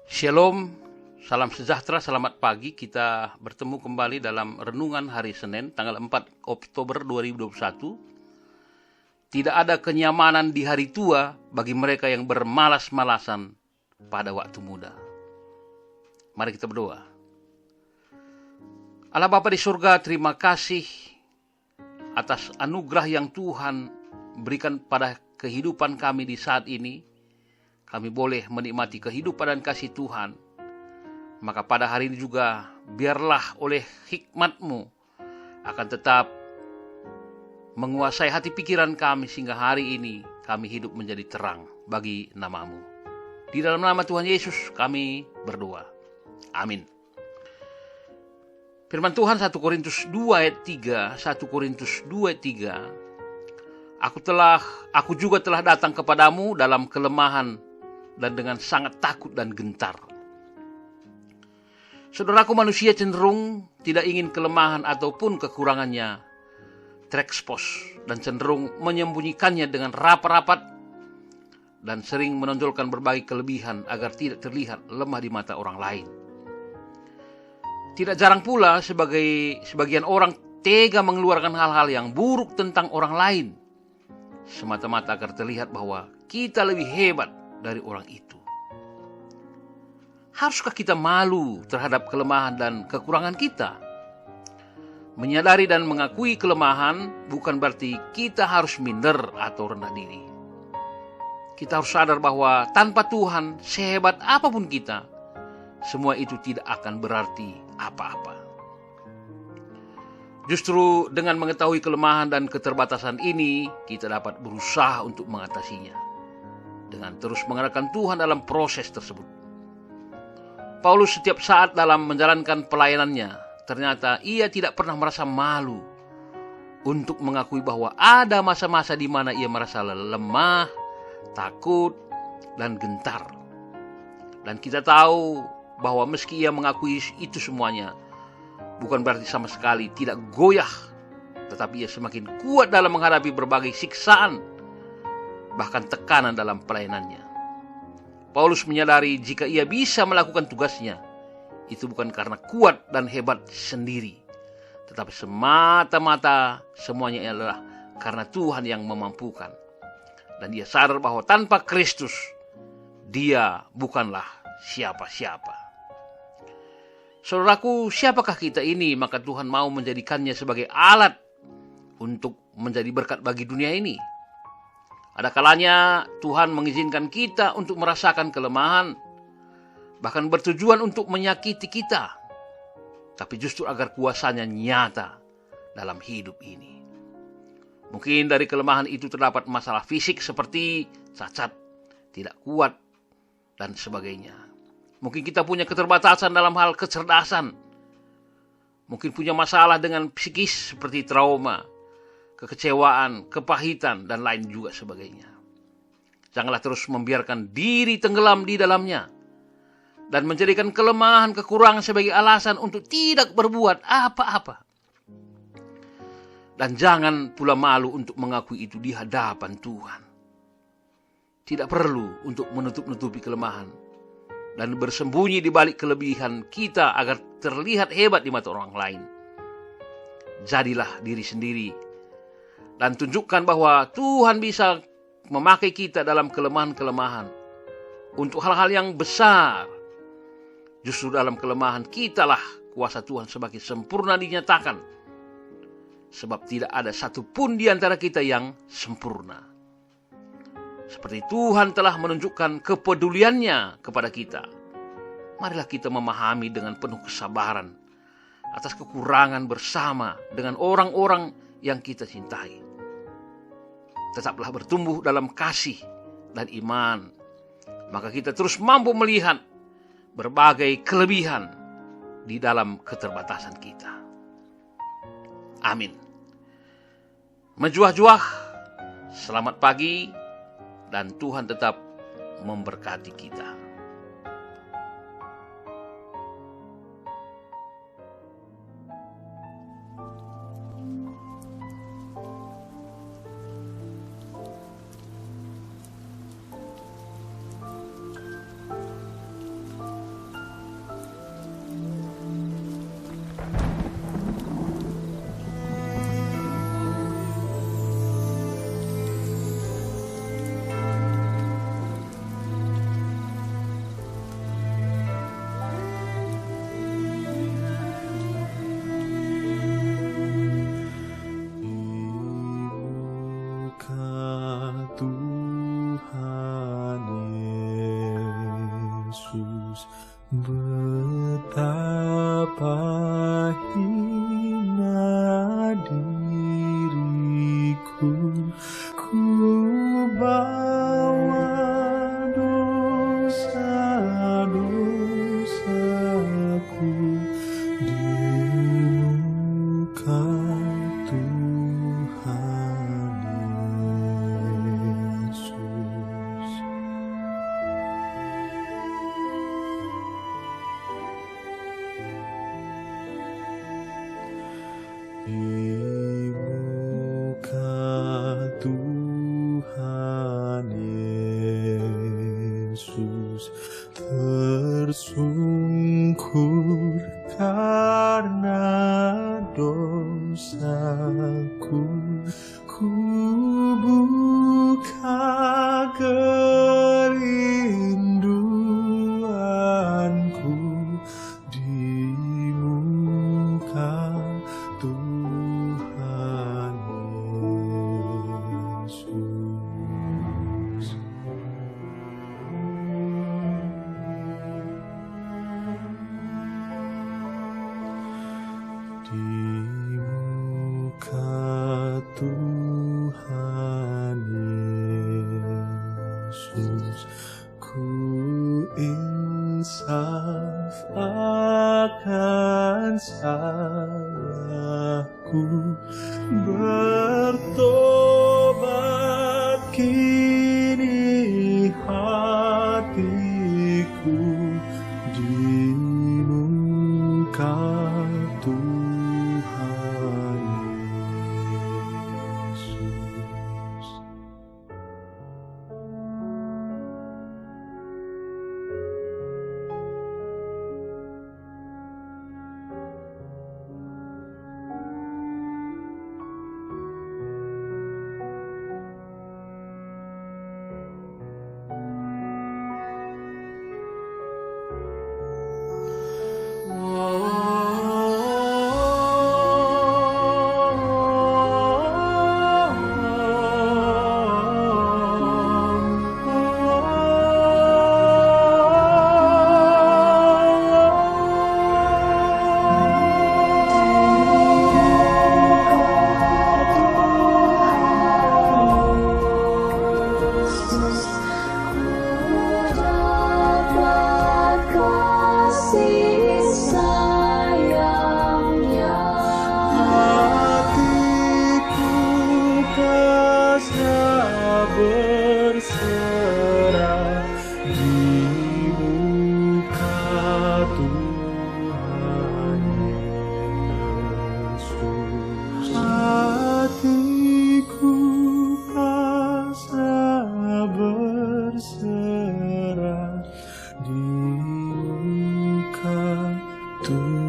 Shalom, salam sejahtera, selamat pagi. Kita bertemu kembali dalam renungan hari Senin, tanggal 4 Oktober 2021. Tidak ada kenyamanan di hari tua bagi mereka yang bermalas-malasan pada waktu muda. Mari kita berdoa. Allah Bapa di surga, terima kasih atas anugerah yang Tuhan berikan pada kehidupan kami di saat ini. Kami boleh menikmati kehidupan dan kasih Tuhan. Maka pada hari ini juga biarlah oleh hikmat-Mu akan tetap menguasai hati pikiran kami sehingga hari ini kami hidup menjadi terang bagi nama-Mu. Di dalam nama Tuhan Yesus kami berdoa. Amin. Firman Tuhan 1 Korintus 2 ayat 3, 1 Korintus 2 ayat 3. Aku juga telah datang kepadamu dalam kelemahan dan dengan sangat takut dan gentar. Saudaraku, manusia cenderung tidak ingin kelemahan ataupun kekurangannya terekspos dan cenderung menyembunyikannya dengan rapat-rapat dan sering menonjolkan berbagai kelebihan agar tidak terlihat lemah di mata orang lain. Tidak jarang pula sebagian orang tega mengeluarkan hal-hal yang buruk tentang orang lain semata-mata agar terlihat bahwa kita lebih hebat dari orang itu. Haruskah kita malu terhadap kelemahan dan kekurangan kita? Menyadari dan mengakui kelemahan bukan berarti kita harus minder atau rendah diri. Kita harus sadar bahwa tanpa Tuhan, sehebat apapun kita, semua itu tidak akan berarti apa-apa. Justru dengan mengetahui kelemahan dan keterbatasan ini, kita dapat berusaha untuk mengatasinya dengan terus mengandalkan Tuhan dalam proses tersebut. Paulus setiap saat dalam menjalankan pelayanannya, ternyata ia tidak pernah merasa malu untuk mengakui bahwa ada masa-masa di mana ia merasa lemah, takut, dan gentar. Dan kita tahu bahwa meski ia mengakui itu semuanya, bukan berarti sama sekali tidak goyah, tetapi ia semakin kuat dalam menghadapi berbagai siksaan, bahkan tekanan dalam pelayanannya. Paulus menyadari jika ia bisa melakukan tugasnya, itu bukan karena kuat dan hebat sendiri, tetapi semata-mata semuanya adalah karena Tuhan yang memampukan. Dan dia sadar bahwa tanpa Kristus, dia bukanlah siapa-siapa. Saudaraku, siapakah kita ini? Maka Tuhan mau menjadikannya sebagai alat untuk menjadi berkat bagi dunia ini. Ada kalanya Tuhan mengizinkan kita untuk merasakan kelemahan, bahkan bertujuan untuk menyakiti kita, tapi justru agar kuasanya nyata dalam hidup ini. Mungkin dari kelemahan itu terdapat masalah fisik seperti cacat, tidak kuat, dan sebagainya. Mungkin kita punya keterbatasan dalam hal kecerdasan. Mungkin punya masalah dengan psikis seperti trauma, kekecewaan, kepahitan, dan lain juga sebagainya. Janganlah terus membiarkan diri tenggelam di dalamnya dan menjadikan kelemahan, kekurangan sebagai alasan untuk tidak berbuat apa-apa. Dan jangan pula malu untuk mengakui itu di hadapan Tuhan. Tidak perlu untuk menutup-nutupi kelemahan dan bersembunyi di balik kelebihan kita agar terlihat hebat di mata orang lain. Jadilah diri sendiri dan tunjukkan bahwa Tuhan bisa memakai kita dalam kelemahan-kelemahan untuk hal-hal yang besar. Justru dalam kelemahan kitalah kuasa Tuhan semakin sempurna dinyatakan. Sebab tidak ada satupun di antara kita yang sempurna. Seperti Tuhan telah menunjukkan kepeduliannya kepada kita, marilah kita memahami dengan penuh kesabaran atas kekurangan bersama dengan orang-orang yang kita cintai. Tetaplah bertumbuh dalam kasih dan iman, maka kita terus mampu melihat berbagai kelebihan di dalam keterbatasan kita. Amin. Menjuah-juah, selamat pagi, dan Tuhan tetap memberkati kita. Betapa hina diriku, ku bawa dosa-dosaku di muka Tuhan Yesus. Di muka Tuhan Yesus tersungkur karena dosaku, ku buka kerinduanku di muka Tuhan Yesus. Di muka Tuhan Yesus, ku insaf akan salahku, bertobat kini hatiku di muka Tuhan Yesus. Berserah di muka Tuhan Yesus. Hatiku pasrah berserah di muka Tuhan